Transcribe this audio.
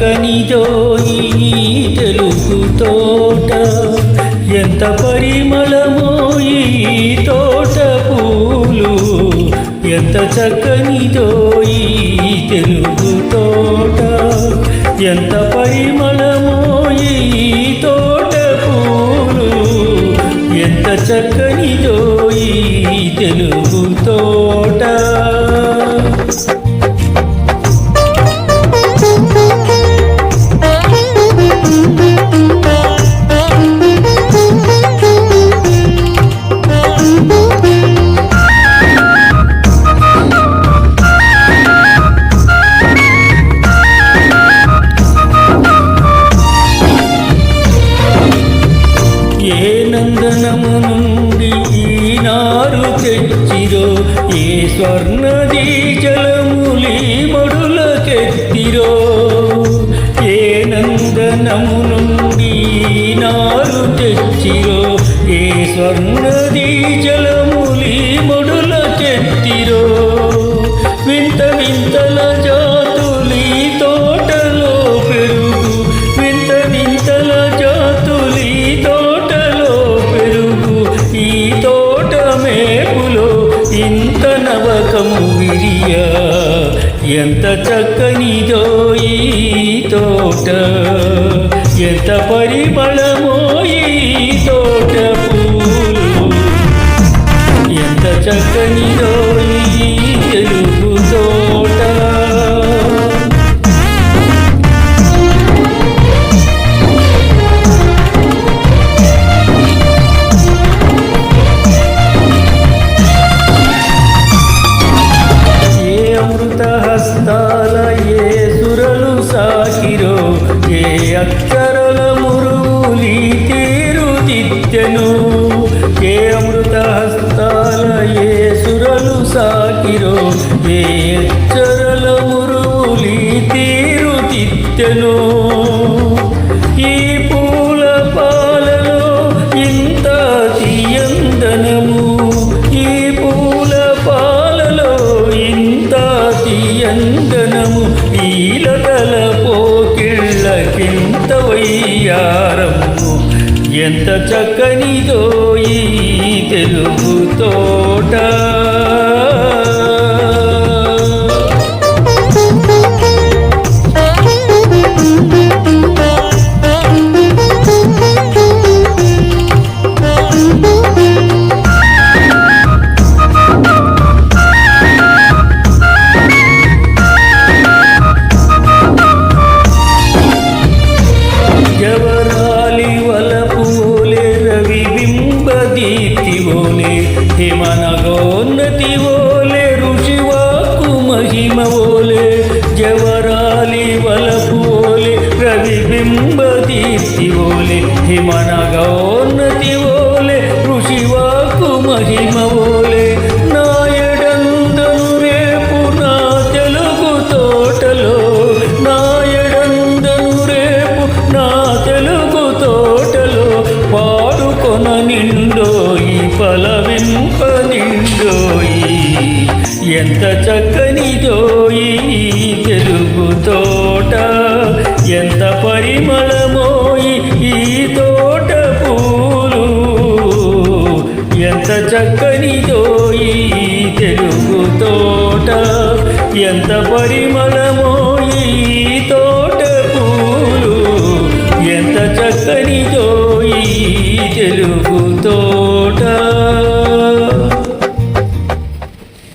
చక్కనిదో ఈ తెలుగు తోట, ఎంత పరిమళమో ఈ తోట పూలు, ఎంత చక్కనిదో ఈ తెలుగు తోట, ఎంత పరిమళమో ఈ తోట పూలు, ఎంత చక్కనిదో ఈ తెలుగు తోట. నందనము నుండి ఈనారు తెచ్చిరో, ఏ స్వర్ణదీ జలములి మడులకెత్తిరో, ఏ నందనము నుండి ఈనారు తెచ్చిరో, ఏ స్వర్ణదీ జలములి మడులకెత్తిరో, వింత వింతల జాతులి తోటలో పెరుగు, వింత వింతల జాతులి ఇంత నవకము విరియా, ఎంత చక్కనిదో ఈ తోట, ఎంత పరిమళమో ఈ తోట పూలు, ఎంత చక్కనిదో ఈ తెలుగు తోట. హస్తాల ఏ సురలు సాకిరో, ఏ అక్షరల మురులి తీరుదిద్దెను, ఏ అమృత హస్తాల ఏ సురలు సాకిరో, ఏ అక్షరల మురులి తీరుదిద్దెను, ఈ పూల పాలలో ఇంత తీయందనము, ఈ పూల పాలలో ఇంత తీయందనము, ఈలగల పోకిళ్ళకింత వయ్యారము, ఎంత చక్కనిదో ఈ తెలుగు తోట. జవరాలి వలపు ఓలే, రవి బింబ దీప్తి ఓలే, హిమనగోన్నతి ఓలే, ఋషివాక్కు మహిమ ఓలే, జవరాలి వలపు ఓలే, రవి బింబ దీప్తి ఓలే, హిమనగోన్నతి ఓలే, ఋషివాక్కు మహిమ ఓలే, నాయడందను రేపు నా తెలుగు తోటలో, నాయడందను రేపు నా తెలుగు తోటలో, పాడుకొన నిండోయి పలవింప నిండోయి, ఎంత చక్కనిదోయి తెలుగు తోట, ఎంత పరిమళమోయి ఈ తోట పూలు, ఎంత చక్కనిదోయి తెలుగు తోట, ఎంత పరిమళ